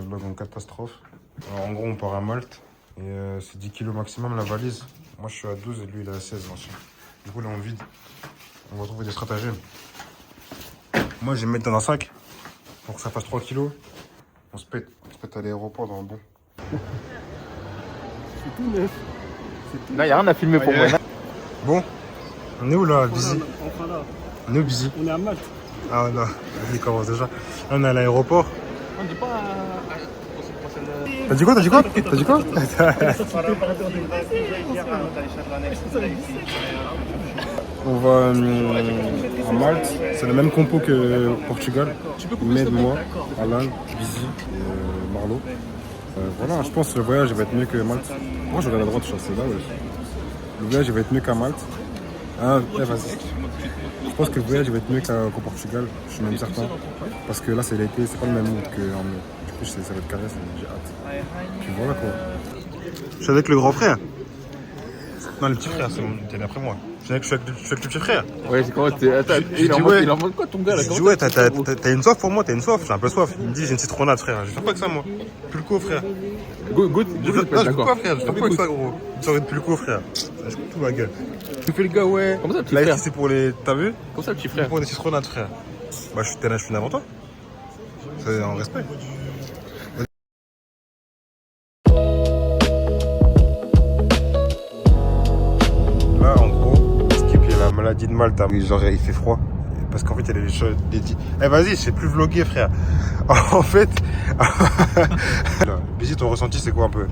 vlog en catastrophe. Alors, en gros, on part à Malte. Et c'est 10 kilos maximum la valise. Moi, je suis à 12 et lui, il est à 16. L'ancien. Du coup, là, on vide. On va trouver des stratagèmes. Moi, je vais me mettre dans un sac pour que ça fasse 3 kilos. On se pète à l'aéroport dans le bon. C'est tout neuf. Là, il n'y a rien à filmer pour moi. Bon, on est où là, Busy? Enfin là, On est où, Busy? on est à Malte. Ah non, vas-y, commence déjà. Là, on est à l'aéroport. On dit pas prochaine. T'as dit quoi? T'as dit quoi? T'as dit quoi? On va à Malte. C'est le même compo que Portugal. Med, moi, Alan, Busy et Marlo. Voilà, je pense que le voyage va être mieux que Malte. Moi, je regarde à droite, je suis assez là, ouais. Le voyage va être mieux qu'à Malte. Ah, vas-y. Je pense que le voyage va être mieux qu'au Portugal, je suis même certain. Parce que là, c'est l'été, c'est pas le même mood qu'en mai. Du coup, ça va être carré, j'ai hâte. Puis voilà quoi. Je suis avec le grand frère. Non, le petit frère, c'est bon, t'es d'après moi. Je suis avec le petit frère. Ouais, c'est comment t'es. Attends, il en manque quoi ton gars là? Je dis ouais, t'as une soif pour moi, t'as une soif, j'ai un peu soif. Il me dit j'ai une citronnade frère, je fais pas que ça moi. Pulco frère. Goûte, Je fais pas frère, je fais pas que ça gros. Une soirée de Pulco frère. Je coupe tout ma gueule. Tu fais le gars ouais. Comment ça le petit Là frère? ici c'est pour les. T'as vu? Comment ça le petit C'est frère? pour des citronnades frère. Bah je suis né avant toi. C'est en respect. Là en gros, Skip il a la maladie de Malte, genre il fait froid. Parce qu'en fait il y a des choses. Eh vas-y, je sais plus vlogger frère. En fait. Busy, ton ressenti c'est quoi un peu?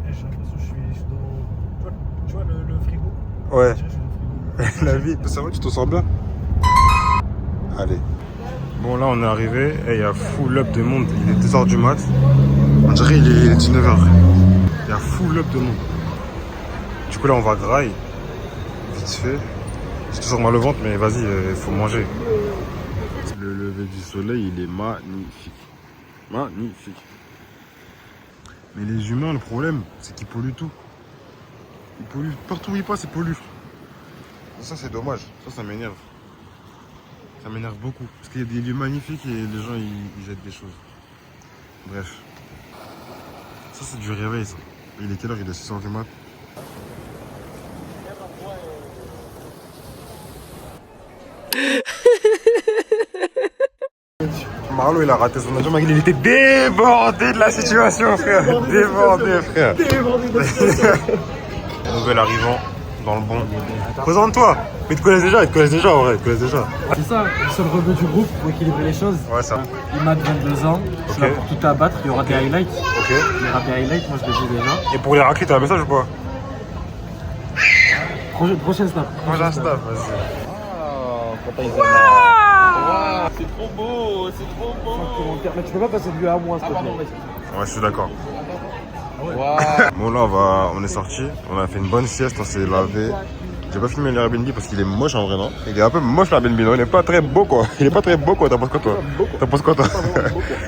J'ai l'impression que je suis dans. Tu vois le frigo? Ouais. Je suis dans le frigo. La vie, ça va, tu te sens bien? Allez. Bon là on est arrivé et il y a full up de monde, il est 2h du mat. On dirait il est 19h. Il y a full up de monde. Du coup là on va graille. Vite fait. J'ai toujours mal au ventre mais vas-y, il faut manger. Le lever du soleil il est magnifique. Magnifique. Mais les humains le problème c'est qu'ils polluent tout. Ils polluent, partout où ils passent ils polluent. Ça c'est dommage, ça m'énerve. Ça m'énerve beaucoup. Parce qu'il y a des lieux magnifiques et les gens ils jettent des choses. Bref. Ça c'est du réveil ça. Il est quelle heure? Il est 6h du mat. Marlo il a raté son avion, il était débordé de la situation frère. Débordé frère. Nouvel arrivant dans le bon. Présente-toi. Mais ils te connaissent déjà, en vrai, ils te connaissent déjà. C'est ça, le seul rebeu du groupe pour équilibrer les choses. Ouais, ça. Il m'a 22 ans, je suis là pour tout abattre, il y aura des highlights. Ok. Il y aura des highlights, moi je le dis déjà. Et pour les raclés, t'as un message ou pas? Prochaine snap. Moi j'ai vas-y. C'est trop beau, c'est trop beau. Mais tu peux pas passer de lui à moi, s'il te plaît. Ouais, je suis d'accord. Bon là on est sorti, on a fait une bonne sieste, on s'est lavé. J'ai pas filmé l'Airbnb parce qu'il est moche en vrai non. Il est un peu moche l'Airbnb, non, il est pas très beau quoi. Il est pas très beau quoi, t'en penses quoi toi? T'en penses quoi toi?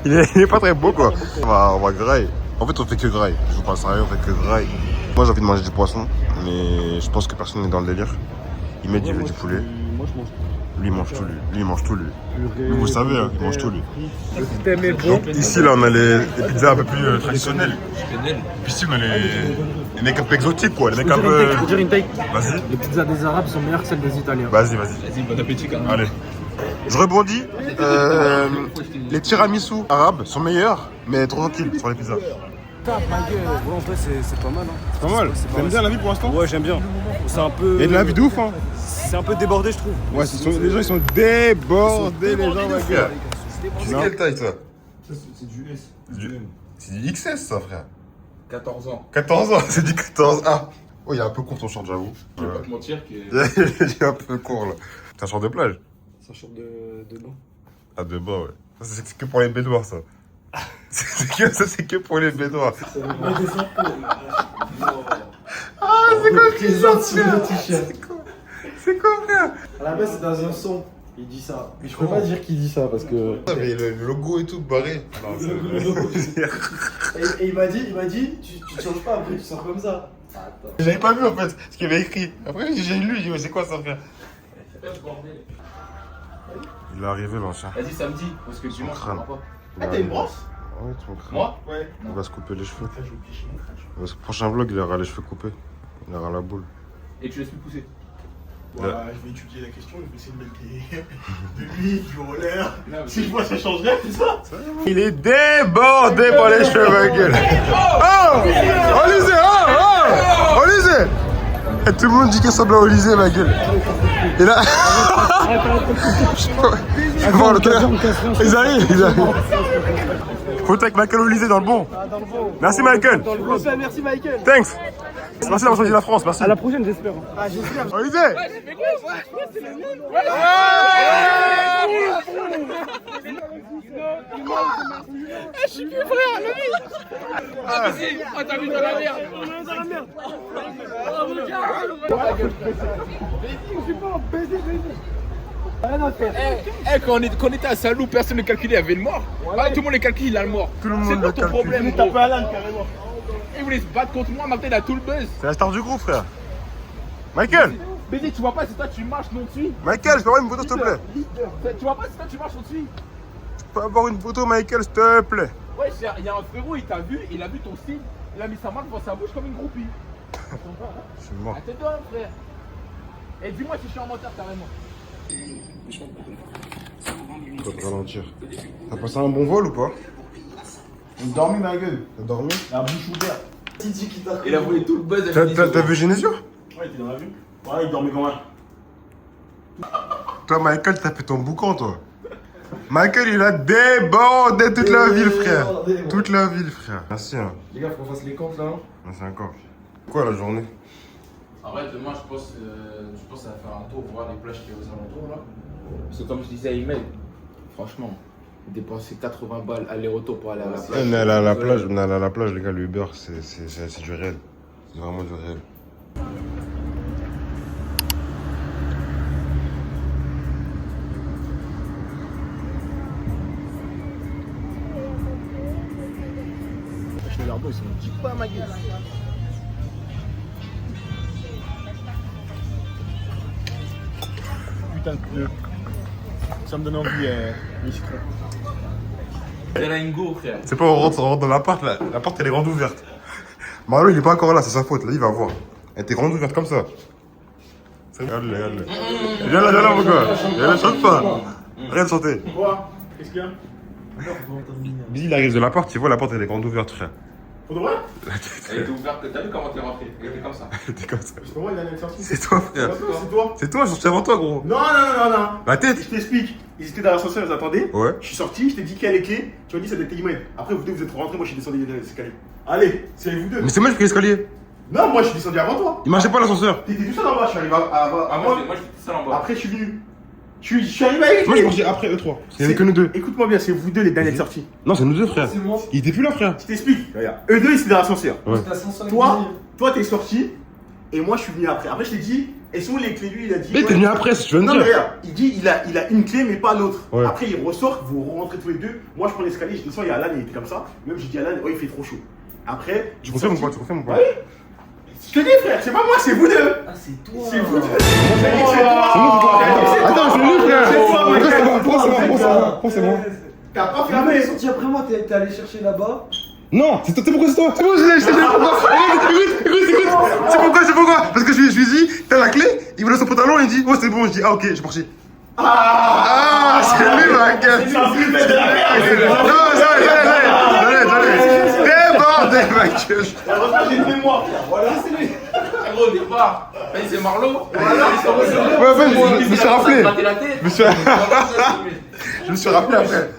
il est pas très beau quoi. On va graille. En fait on fait que graille, je vous parle sérieux, on fait que graille. Moi j'ai envie de manger du poisson, mais je pense que personne n'est dans le délire. Il met du poulet. Moi je mange. Lui il mange tout lui, il mange tout lui. Lui vous savez, hein, il mange tout lui. Donc ici là on a les pizzas un peu plus traditionnelles. Puis ici on a les mecs un peu exotiques quoi, les mecs un peu... Faut dire une take. Vas-y. Les pizzas des Arabes sont meilleures que celles des Italiens. Vas-y. Vas-y, bon appétit quand même. Allez. Je rebondis. Les tiramisu arabes sont meilleurs, mais tranquille sur les pizzas. Ouais, en vrai c'est pas mal. Hein. C'est pas mal. T'aimes bien la vie pour l'instant? Ouais, j'aime bien. C'est un peu. Il y a de la vie de ouf hein. C'est un peu débordé, je trouve. Ouais, les gens ils sont débordés, les gens ma gueule. Tu sais quelle taille toi? C'est du S. C'est du XS ça frère. 14 ans. 14 ans, c'est du 14. Ah. Oh il est un peu court ton short j'avoue. Je vais pas te mentir que. Il est un peu court là. C'est un short de plage? C'est un short de bain. Ah de bas ouais. Ça c'est que pour les bédouards ça. c'est que pour les bédouards. Ah c'est quoi ce t-shirt? C'est quoi frère? À la base, c'est dans un son. Il dit ça. Mais je peux pas dire qu'il dit ça parce que. Mais le logo et tout barré. Non, Et il m'a dit, tu changes pas après, tu sors comme ça. Attends. j'avais pas vu en fait ce qu'il avait écrit. Après j'ai lu, j'ai dit mais c'est quoi ça frère? Il est arrivé l'ancien. Vas-y, samedi, parce que dimanche, on crâne. va pas. Ah, t'as une brosse? Ouais, tu me crains. Moi? Ouais. Il va se couper les cheveux. Ça, je vais picher mon crâne. Parce que le prochain vlog, il aura les cheveux coupés. Il aura la boule. Et tu laisses plus pousser. Voilà, je vais étudier la question, je vais essayer de mettre de l'huile, du roller. Non, mais Si je vois ça changerait, c'est ça? Il est débordé par les cheveux, ma gueule. Oh Olysée, Olysée. Et tout le monde dit qu'il ressemble à Olysée, ma gueule. Et là... Bon, le gars, ils arrivent. Photo avec Michael Olysée dans le bon. Merci, Michael. Merci Michael. Thanks. Merci d'avoir choisi la France, merci. À la prochaine, j'espère. Ah, j'espère. Olysée. Je suis plus frère, le mec. Ah, vas-y. Ah, t'as vu dans la merde. Dans la merde. Quand on était à Salou, personne ne calculait, il y avait le mort. Ah, tout le monde les calcule, il a le mort. Tout le monde C'est quoi le ton calcule. problème, Il gros? tape à Alan carrément. Il voulait se battre contre moi, maintenant il a tout le buzz. C'est la star du groupe, frère. Michael, Bédi, tu vois pas, c'est toi tu marches non dessus. Michael, je peux avoir une photo, s'il te plaît. Tu vois pas, c'est toi tu marches au-dessus. Je peux avoir une photo, Michael, s'il te plaît. Ouais, il y a un frérot, il t'a vu, il a vu ton style, il a mis sa main devant sa bouche comme une groupie. Je suis mort. Ah, t'es dedans, frère. Et dis-moi si je suis en menteur carrément. Faut te ralentir. T'as passé un bon vol ou pas? On dormi ma gueule. T'as dormi? La bouche ouverte. Titi qui t'a. Il a volé tout le buzz. T'as vu Genesio? Ouais, t'es dans la vue. Ouais, il dormait comment? Toi, Michael, t'as fait ton boucan, toi. Michael, il a débordé toute la ville, frère. Toute la ville, frère. Merci, hein. Les gars, faut qu'on fasse les comptes là. Merci encore. Quoi, la journée? En vrai, demain, je pense à faire un tour, voir les plages qu'il y a aux alentours là. Parce que comme je disais à Imed, franchement, dépenser 80 balles aller-retour pour aller à la plage. On est allé à la plage, on est allé à la plage, les gars, le Uber, c'est du réel. C'est vraiment du réel. Je te ils sont dit pas ma gueule. Putain de pneu. Ça me donne envie, les citrons. Elle a une go, frère. C'est pas, on rentre dans l'appart, là. L'appart, elle est grande ouverte. Marlo, il est pas encore là, c'est sa faute, là, il va voir. Elle était grande ouverte comme ça. Regarde-le, regarde-le. Viens là, mon gars. Viens là, chante pas. Arrête de chanter. Quoi? Qu'est-ce qu'il y a? Bisy, il arrive de l'appart, tu vois, la porte, elle est grande ouverte, frère. Pour de vrai? Elle était ouverte, t'as vu comment t'es rentré? Elle était comme ça. Elle était comme ça. C'est pour moi, il a une sortie. C'est toi, frère. C'est toi? C'est toi, je suis avant toi, gros. Non. La tête. Je t'explique. Ils étaient dans l'ascenseur, ils attendaient. Ouais. Je suis sorti, je t'ai dit qui a les clés. Tu m'as dit ça c'était Imed. Après, vous deux, vous êtes rentrés, moi je suis descendu les escaliers. Allez, c'est vous deux. Mais c'est moi qui ai pris l'escalier. Non, moi je suis descendu avant toi. Il marchait pas l'ascenseur. T'étais tout seul en bas, je suis arrivé à Ah, moi. moi j'étais seul en bas. Après, je suis venu. Je suis arrivé avec Moi, je lui. suis parti après eux trois. Il y avait que nous deux. Écoute-moi bien, c'est vous deux les dernières sorties. Non, c'est nous deux, frère. C'est moi. Il était plus là, frère. Je t'explique. Regarde, eux deux ils étaient dans l'ascenseur. Ouais. Toi t'es sorti et moi je suis venu après. Après je t'ai dit, et sont les clés lui il a dit. Mais t'es venu après, si tu veux me Non mais dire. regarde, il dit il a une clé mais pas l'autre. Ouais. Après il ressort, vous rentrez tous les deux. Moi je prends l'escalier, je descends, il y a Alan, il était comme ça. Même j'ai dit à Alan, oh il fait trop chaud. Après. Tu confirmes ou pas? Tu confirmes ou pas? Ah oui. Je te dis frère, c'est pas moi, c'est vous deux. Ah, c'est toi. C'est vous deux. C'est moi, c'est toi. Attends, c'est lui, frère. C'est toi, mec. Pourquoi c'est moi? T'as pas Ah, fermé. mais sorti après moi, t'es allé chercher là-bas. Non, c'est toi, pourquoi c'est toi? C'est moi, je l'ai, pourquoi? Écoute. C'est pourquoi? Parce que je lui ai dit, t'as la clé, il me donne son pantalon, il dit, oh c'est bon, je dis, ah ok, je suis parti. Ah, c'est lui, ma gueule. C'est un peu de la merde. Non, j'allais. Débordé, ma gueule. Heureusement j'ai une mémoire. Voilà, c'est lui. Gros, départ. C'est Marlo. Ouais, je me suis rappelé. La tête. Je me suis rappelé après.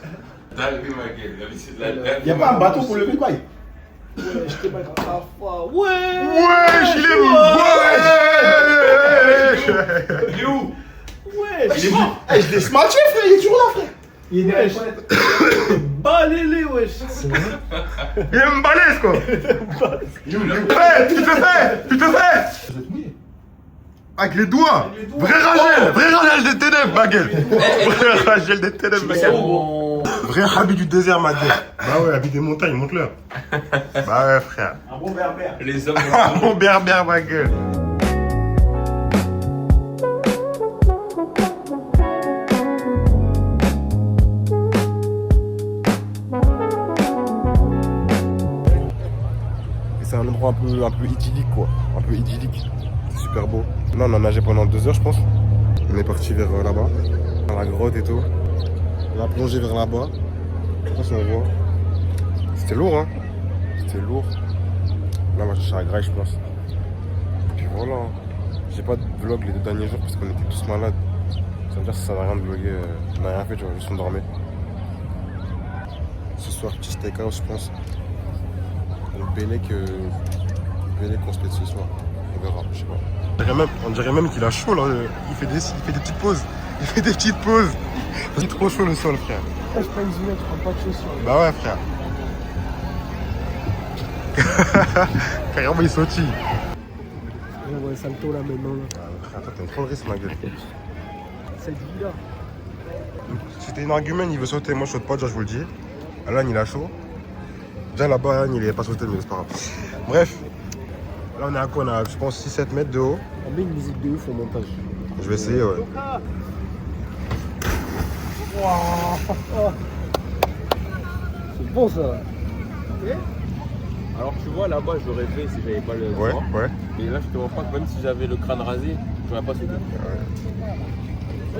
T'as vu ma gueule, c'est de la dingue. Y'a pas un bateau pour lever quoi? Je t'ai pas dit la fois. Ouais. Wesh, il est wesh. Il est où? Ouais. Il est mort. Je l'ai smatché frère, il est toujours là frère. Il est derrière les toilettes. Balez-les, wesh. Il est balèze, quoi. Hey, tu te fais. Avec les doigts. Vrai Rachel des ténèbres, ma gueule. Vrai Rachel des ténèbres, ma gueule. Vrai habit du désert, ma gueule. Bah ouais, habit des montagnes, montre-leur. Bah ouais, frère. Un bon berbère. Les hommes. Mon berbère, ma gueule. endroit un peu idyllique, quoi. Un peu idyllique. C'est super beau. Là, on a nagé pendant 2 heures, je pense. On est parti vers là-bas, dans la grotte et tout. On a plongé vers là-bas. Je sais pas si on voit. C'était lourd, hein. C'était lourd. Là, on va chercher la graille, je pense. Et puis voilà. J'ai pas de vlog les 2 derniers jours parce qu'on était tous malades. Ça veut dire que ça sert à rien de vlogger. On n'a rien fait, tu vois, juste on dormait. Ce soir, petit steakhouse, je pense. Le Bélec qu'on se pète ce soir. On verra, je sais pas. On dirait même qu'il a chaud là. Il fait des petites pauses. Il fait des petites pauses. C'est trop chaud le sol, frère. Je prends une zone, je prends pas de chaussures. Bah ouais, frère. Carrément, il sautille. On voit un salto là maintenant. Là. Ah, frère, toi, t'as une trop de risque, ma gueule. C'est du là. Si t'es une argument, il veut sauter. Moi, je saute pas, déjà, je vous le dis. Alan, il a chaud. Déjà là-bas, Alan, il est pas sauté, mais c'est pas grave. Bref. Là, on est à quoi? On a, je pense, 6-7 mètres de haut. On met une musique de ouf au montage. Je vais essayer, ouais. C'est bon ça. Alors tu vois là-bas j'aurais fait si j'avais pas le Ouais, droit. ouais. Mais là je te vois pas que même si j'avais le crâne rasé, j'aurais pas sauté. Ça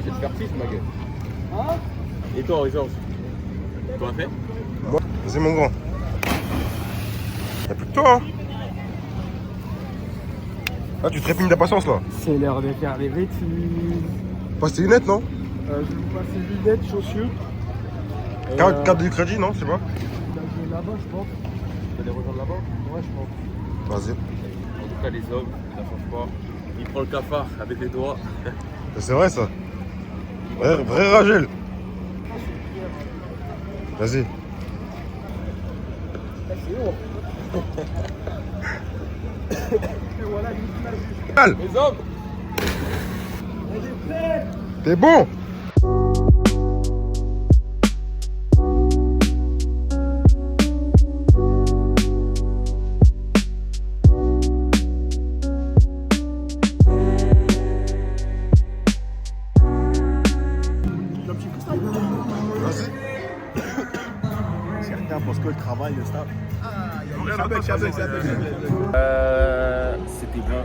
c'est le faire-fils ma gueule. Et toi Georges, tu l'aurais fait? Moi, vas-y, mon grand. Y'a plus que toi, hein. Là, tu trépignes d'impatience, là. C'est l'heure de faire les vêtus. Passe tes lunettes, non? Je vais vous passer lunettes, chaussures. Carte de crédit, non? Je sais pas. Je vais là-bas, je pense. Tu vas les rejoindre là-bas? Ouais, je pense. Vas-y. En tout cas les hommes, ça change pas. Il prend le cafard avec les doigts. C'est vrai, ça. Vrai Ragel. Vas-y. C'est haut. Et voilà l'image. Al, Les hommes! t'es bon? Vas-y. Certains pensent que le travail, le staff. C'était bon.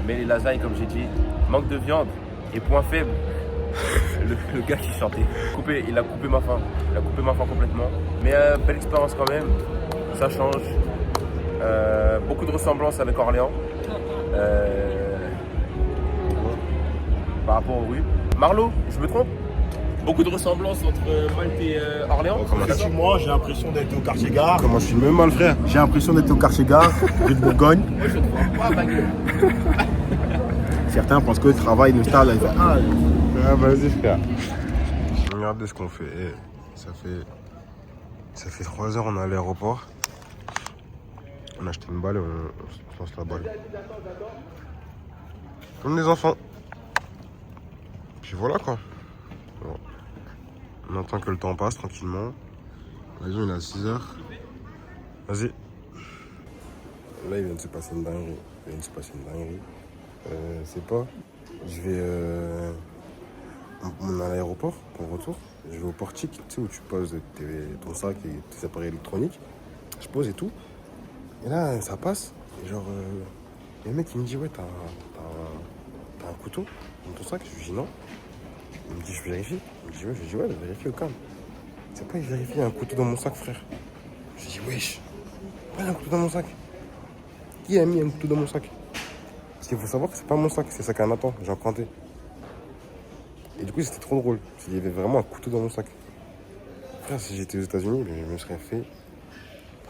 Mais les lasagnes comme j'ai dit, manque de viande. Et point faible, le gars qui chantait. Il a coupé ma faim. Il a coupé ma faim complètement. Mais belle expérience quand même. Ça change. Beaucoup de ressemblances avec Orléans. Par rapport aux rues. Marlo, je me trompe? Beaucoup de ressemblances entre Malte et Orléans. Effectivement, j'ai l'impression d'être au quartier gare. Comment je suis même mal, frère? J'ai l'impression d'être au quartier gare, rue de Bourgogne. Moi je te vois pas, ma gueule. Certains pensent que le travail, le stade, Ah, vas-y, frère. Regardez ce qu'on fait. Ça fait 3 heures, on est à l'aéroport. On a acheté une balle et on se lance la balle. Comme des enfants. Puis voilà, quoi. Bon. On attend que le temps passe tranquillement. L'avion, il est à 6 heures. Vas-y. Là, il vient de se passer une dinguerie. C'est pas. Je vais. On est à l'aéroport pour retour. Je vais au portique, tu sais, où tu poses ton sac et tes appareils électroniques. Je pose et tout. Et là, ça passe. Et genre, il y a un mec qui me dit: ouais, t'as un couteau dans ton sac? Je lui dis non. Il me dit: je vérifie. Je lui dis ouais, vérifie au calme. C'est pas, il vérifie, il y a un couteau dans mon sac, frère. Je lui dis: wesh, il y a un couteau dans mon sac. Qui a mis un couteau dans mon sac? Parce qu'il faut savoir que c'est pas mon sac, c'est le sac à Nathan, j'ai emprunté. Et du coup, c'était trop drôle. Il y avait vraiment un couteau dans mon sac. Frère, si j'étais aux États-Unis, je me serais fait.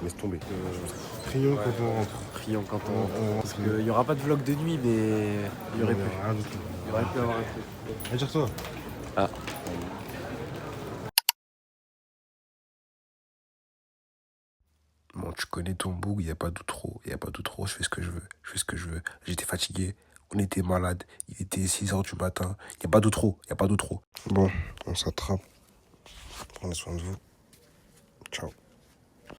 Laisse tomber. Prions quand on rentre. Prions quand on rentre. Parce qu'il n'y aura pas de vlog de nuit, mais il y aurait pu. Rien du tout. Il y aurait pu avoir un truc. Allez, tire-toi. Ah. Bon, tu connais ton boug, il n'y a pas d'outro. Je fais ce que je veux. J'étais fatigué, on était malade, il était 6 h du matin. Il n'y a pas d'outro. Bon, on s'attrape. Prenez soin de vous.